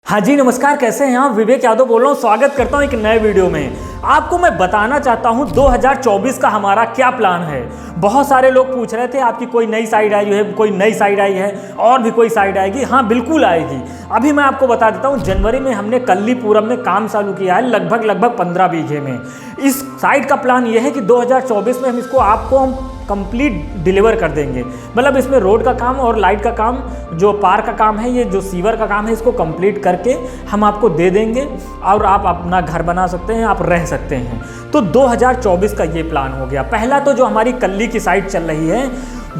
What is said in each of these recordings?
हाँ जी नमस्कार, कैसे हैं आप? विवेक यादव बोल रहा हूँ। स्वागत करता हूँ एक नए वीडियो में। आपको मैं बताना चाहता हूँ 2024 का हमारा क्या प्लान है। बहुत सारे लोग पूछ रहे थे आपकी कोई नई साइड आई है, कोई नई साइड आई है और भी कोई साइड आएगी। हाँ बिल्कुल आएगी। अभी मैं आपको बता देता हूँ, जनवरी में हमने कल्लीपुरम में काम चालू किया है लगभग 15 बीघे में। इस साइड का प्लान ये है कि 2024 में हम इसको आपको कंप्लीट डिलीवर कर देंगे। मतलब इसमें रोड का काम और लाइट का काम, जो पार्क का काम है, ये जो सीवर का काम है, इसको कंप्लीट करके हम आपको दे देंगे और आप अपना घर बना सकते हैं, आप रह सकते हैं। तो 2024 का ये प्लान हो गया। पहला तो जो हमारी कल्ली की साइड चल रही है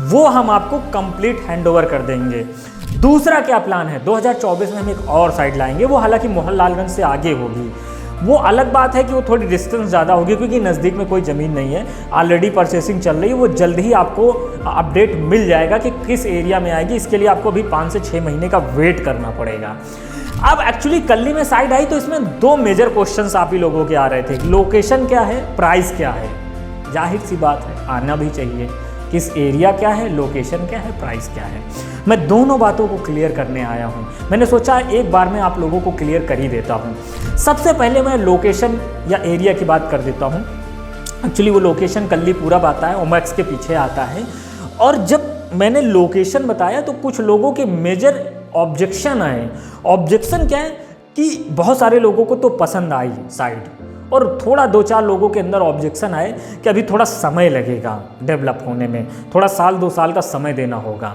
वो हम आपको कंप्लीट हैंडओवर कर देंगे। दूसरा क्या प्लान है, 2024 में हम एक और साइड लाएंगे। वो हालांकि मोहनलालगंज से आगे होगी। वो अलग बात है कि वो थोड़ी डिस्टेंस ज़्यादा होगी क्योंकि नज़दीक में कोई ज़मीन नहीं है। ऑलरेडी परचेसिंग चल रही है। वो जल्द ही आपको अपडेट मिल जाएगा कि किस एरिया में आएगी। इसके लिए आपको अभी 5 से 6 महीने का वेट करना पड़ेगा। अब एक्चुअली कल्ली में साइड आई तो इसमें 2 मेजर क्वेश्चंस आप ही लोगों के आ रहे थे। लोकेशन क्या है, प्राइस क्या है। जाहिर सी बात है, आना भी चाहिए। किस एरिया क्या है, लोकेशन क्या है, प्राइस क्या है। मैं दोनों बातों को क्लियर करने आया हूँ। मैंने सोचा एक बार में आप लोगों को क्लियर कर ही देता हूँ। सबसे पहले मैं लोकेशन या एरिया की बात कर देता हूँ। एक्चुअली वो लोकेशन कल्लीपुरम आता है, ओमैक्स के पीछे आता है। और जब मैंने लोकेशन बताया तो कुछ लोगों के मेजर ऑब्जेक्शन आए। ऑब्जेक्शन क्या है कि बहुत सारे लोगों को तो पसंद आई साइड, और थोड़ा 2-4 लोगों के अंदर ऑब्जेक्शन आए कि अभी थोड़ा समय लगेगा डेवलप होने में, थोड़ा साल 2 साल का समय देना होगा।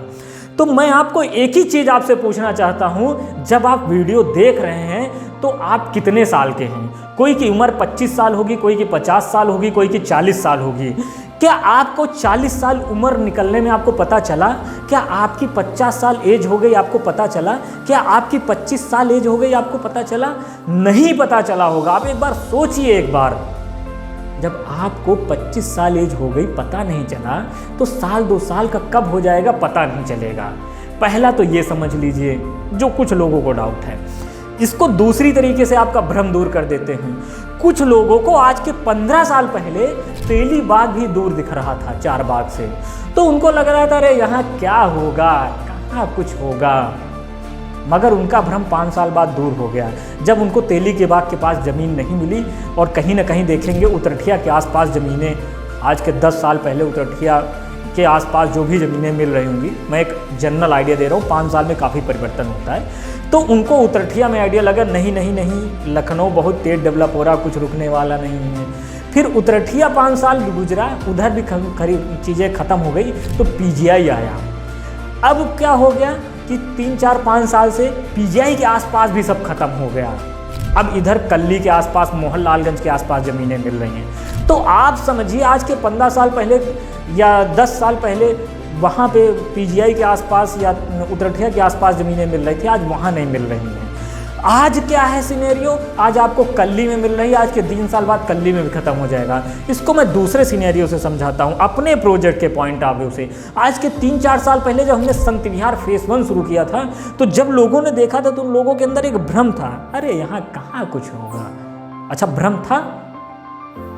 तो मैं आपको एक ही चीज़ आपसे पूछना चाहता हूँ, जब आप वीडियो देख रहे हैं तो आप कितने साल के हैं? कोई की उम्र 25 साल होगी, कोई की 50 साल होगी, कोई की 40 साल होगी। क्या आपको 40 साल उम्र निकलने में आपको पता चला? क्या आपकी 50 साल एज हो गई आपको पता चला? क्या आपकी 25 साल एज हो गई आपको पता चला? नहीं पता चला होगा। आप एक बार सोचिए, एक बार जब आपको 25 साल एज हो गई पता नहीं चला तो साल 2 साल का कब हो जाएगा पता नहीं चलेगा। पहला तो ये समझ लीजिए, जो कुछ लोगों को डाउट है। इसको दूसरी तरीके से आपका भ्रम दूर कर देते हैं। कुछ लोगों को आज के 15 साल पहले तेलीबाग भी दूर दिख रहा था चारबाग से, तो उनको लग रहा था अरे यहाँ क्या होगा, कहाँ कुछ होगा। मगर उनका भ्रम 5 साल बाद दूर हो गया जब उनको तेली के बाग के पास ज़मीन नहीं मिली। और कहीं ना कहीं देखेंगे उतरठिया के आसपास ज़मीनें, आज के 10 साल पहले उतरठिया के आसपास जो भी ज़मीनें मिल रही होंगी, मैं एक जनरल आइडिया दे रहा हूँ, 5 साल में काफ़ी परिवर्तन होता है। तो उनको उतरठिया में आइडिया लगा नहीं, लखनऊ बहुत तेज डेवलप हो रहा, कुछ रुकने वाला नहीं है। फिर उतरठिया 5 साल गुजरा, उधर भी चीज़ें ख़त्म हो गई तो पीजीआई आया। अब क्या हो गया कि 3-4-5 साल से पीजीआई के आसपास भी सब खत्म हो गया। अब इधर कल्ली के आसपास, मोहनलालगंज के आसपास ज़मीनें मिल रही हैं। तो आप समझिए आज के 15 साल पहले या 10 साल पहले वहाँ पे पीजीआई के आसपास या उतरठिया के आसपास ज़मीनें मिल रही थी, आज वहाँ नहीं मिल रही हैं। आज क्या है सिनेरियो, आज आपको कल्ली में मिल रही है, आज के 3 साल बाद कल्ली में भी खत्म हो जाएगा। इसको मैं दूसरे सिनेरियो से समझाता हूँ, अपने प्रोजेक्ट के पॉइंट ऑफ व्यू से। आज के 3-4 साल पहले जब हमने संत विहार फेस 1 शुरू किया था, तो जब लोगों ने देखा था तो उन लोगों के अंदर एक भ्रम था, अरे यहाँ कहाँ कुछ होगा। अच्छा, भ्रम था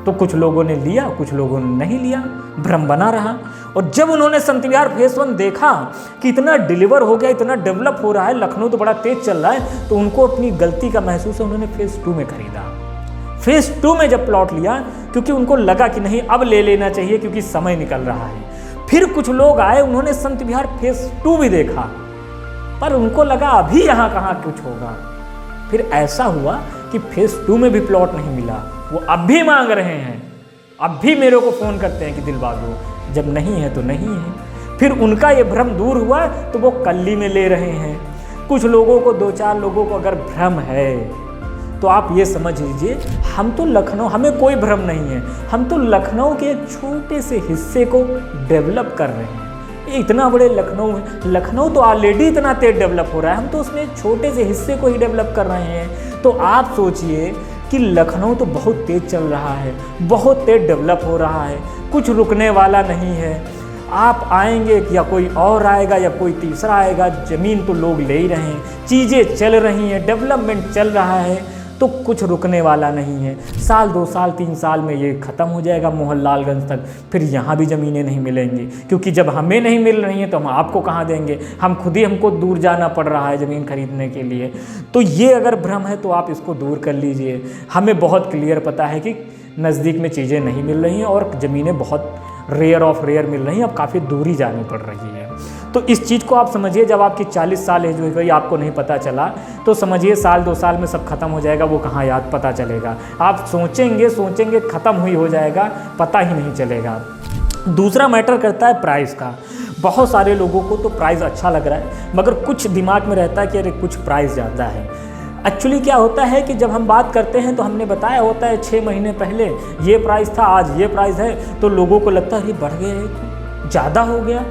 तो कुछ लोगों ने लिया, कुछ लोगों ने नहीं लिया, भ्रम बना रहा। और जब उन्होंने संत विहार फेस 1 देखा कि इतना डिलीवर हो गया, इतना डेवलप हो रहा है, लखनऊ तो बड़ा तेज चल रहा है, तो उनको अपनी गलती का महसूस है, उन्होंने फेस 2 में खरीदा। फेस 2 में जब प्लॉट लिया, क्योंकि उनको लगा कि नहीं अब ले लेना चाहिए क्योंकि समय निकल रहा है। फिर कुछ लोग आए, उन्होंने संत विहार फेस 2 भी देखा, पर उनको लगा अभी यहाँ कहाँ कुछ होगा। फिर ऐसा हुआ कि फेस 2 में भी प्लॉट नहीं मिला। वो अब भी मांग रहे हैं, अब भी मेरे को फ़ोन करते हैं कि दिल बागो, जब नहीं है तो नहीं है। फिर उनका ये भ्रम दूर हुआ तो वो कल्ली में ले रहे हैं। कुछ लोगों को, 2-4 लोगों को अगर भ्रम है तो आप ये समझ लीजिए, हम तो लखनऊ, हमें कोई भ्रम नहीं है, हम तो लखनऊ के एक छोटे से हिस्से को डेवलप कर रहे हैं। इतना बड़े लखनऊ है, लखनऊ तो ऑलरेडी इतना तेज डेवलप हो रहा है, हम तो उसमें छोटे से हिस्से को ही डेवलप कर रहे हैं। तो आप सोचिए कि लखनऊ तो बहुत तेज चल रहा है, बहुत तेज डेवलप हो रहा है, कुछ रुकने वाला नहीं है। आप आएंगे या कोई और आएगा या कोई तीसरा आएगा, ज़मीन तो लोग ले ही रहे हैं, चीज़ें चल रही हैं, डेवलपमेंट चल रहा है। तो कुछ रुकने वाला नहीं है। साल 2 साल 3 साल में ये ख़त्म हो जाएगा मोहनलालगंज तक, फिर यहाँ भी ज़मीनें नहीं मिलेंगी, क्योंकि जब हमें नहीं मिल रही हैं तो हम आपको कहाँ देंगे, हमको दूर जाना पड़ रहा है ज़मीन खरीदने के लिए। तो ये अगर भ्रम है तो आप इसको दूर कर लीजिए। हमें बहुत क्लियर पता है कि नज़दीक में चीज़ें नहीं मिल रही हैं और ज़मीनें बहुत रेयर ऑफ रेयर मिल रही हैं, अब काफ़ी दूरी जानी पड़ रही है। तो इस चीज़ को आप समझिए, जब आपकी 40 साल एज हो गई आपको नहीं पता चला तो समझिए साल 2 साल में सब खत्म हो जाएगा, वो कहाँ याद पता चलेगा। आप सोचेंगे ख़त्म हुई हो जाएगा, पता ही नहीं चलेगा। दूसरा मैटर करता है प्राइस का। बहुत सारे लोगों को तो प्राइस अच्छा लग रहा है, मगर कुछ दिमाग में रहता है कि अरे कुछ प्राइस ज़्यादा है। एक्चुअली क्या होता है कि जब हम बात करते हैं तो हमने बताया होता है 6 महीने पहले ये प्राइस था, आज ये प्राइस है, तो लोगों को लगता है अरे बढ़ गया, ज़्यादा हो गया।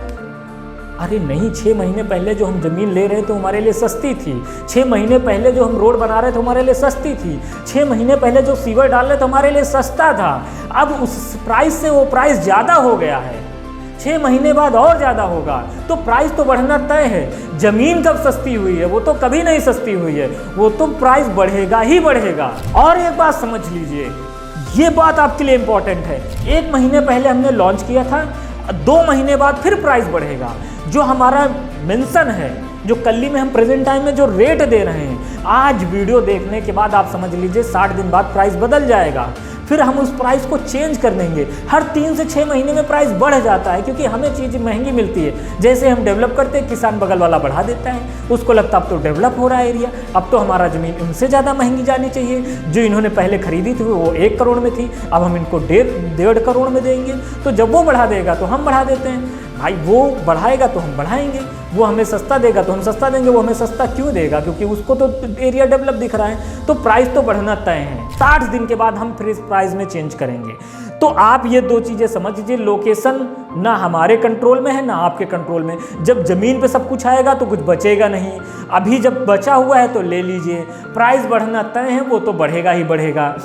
अरे नहीं, 6 महीने पहले जो हम ज़मीन ले रहे थे हमारे लिए सस्ती थी। 6 महीने पहले जो हम रोड बना रहे थे हमारे लिए सस्ती थी। 6 महीने पहले जो सीवर डाल रहे थे हमारे लिए सस्ता था। अब उस प्राइस से वो प्राइस ज़्यादा हो गया है, 6 महीने बाद और ज़्यादा होगा, तो प्राइस तो बढ़ना तय है। ज़मीन कब सस्ती हुई है? वो तो कभी नहीं सस्ती हुई है, वो तो प्राइस बढ़ेगा ही बढ़ेगा। और एक बात समझ लीजिए, ये बात आपके लिए इम्पॉर्टेंट है। 1 महीने पहले हमने लॉन्च किया था, 2 महीने बाद फिर प्राइस बढ़ेगा। जो हमारा मेंशन है, जो कल्ली में हम प्रेजेंट टाइम में जो रेट दे रहे हैं, आज वीडियो देखने के बाद आप समझ लीजिए 60 दिन बाद प्राइस बदल जाएगा, फिर हम उस प्राइस को चेंज कर देंगे। हर 3 से 6 महीने में प्राइस बढ़ जाता है, क्योंकि हमें चीज़ महंगी मिलती है। जैसे हम डेवलप करते हैं, किसान बगल वाला बढ़ा देता है, उसको लगता है अब तो डेवलप हो रहा है एरिया, अब तो हमारा ज़मीन इनसे ज़्यादा महंगी जानी चाहिए। जो इन्होंने पहले खरीदी थी वो 1 करोड़ में थी, अब हम इनको 1.5 करोड़ में देंगे। तो जब वो बढ़ा देगा तो हम बढ़ा देते हैं। भाई वो बढ़ाएगा तो हम बढ़ाएंगे, वो हमें सस्ता देगा तो हम सस्ता देंगे। वो हमें सस्ता क्यों देगा? क्योंकि उसको तो एरिया डेवलप दिख रहा है। तो प्राइस तो बढ़ना तय है। 60 दिन के बाद हम फिर इस प्राइस में चेंज करेंगे। तो आप ये 2 चीज़ें समझ लीजिए, लोकेशन ना हमारे कंट्रोल में है ना आपके कंट्रोल में। जब ज़मीन पे सब कुछ आएगा तो कुछ बचेगा नहीं। अभी जब बचा हुआ है तो ले लीजिए। प्राइस बढ़ना तय है, वो तो बढ़ेगा ही बढ़ेगा।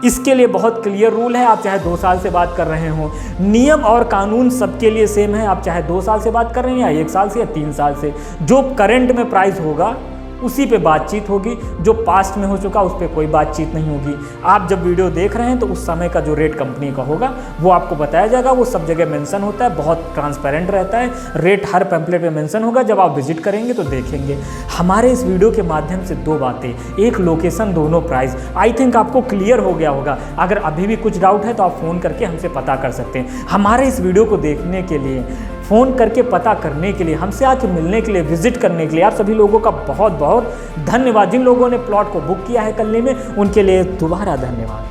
इसके लिए बहुत क्लियर रूल है, आप चाहे 2 साल से बात कर रहे हो, नियम और कानून सबके लिए सेम है। आप चाहे 2 साल से बात कर रहे हैं या 1 साल से या 3 साल से, जो करंट में प्राइस होगा उसी पे बातचीत होगी। जो पास्ट में हो चुका उस पर कोई बातचीत नहीं होगी। आप जब वीडियो देख रहे हैं तो उस समय का जो रेट कंपनी का होगा वो आपको बताया जाएगा। वो सब जगह मेंशन होता है, बहुत ट्रांसपेरेंट रहता है। रेट हर पैम्पलेट में मेंशन होगा, जब आप विजिट करेंगे तो देखेंगे। हमारे इस वीडियो के माध्यम से 2 बातें, एक लोकेशन, दोनों प्राइस, आई थिंक आपको क्लियर हो गया होगा। अगर अभी भी कुछ डाउट है तो आप फ़ोन करके हमसे पता कर सकते हैं। हमारे इस वीडियो को देखने के लिए, फ़ोन करके पता करने के लिए, हमसे आके मिलने के लिए, विजिट करने के लिए आप सभी लोगों का बहुत बहुत धन्यवाद। जिन लोगों ने प्लॉट को बुक किया है कल्ली में, उनके लिए दोबारा धन्यवाद।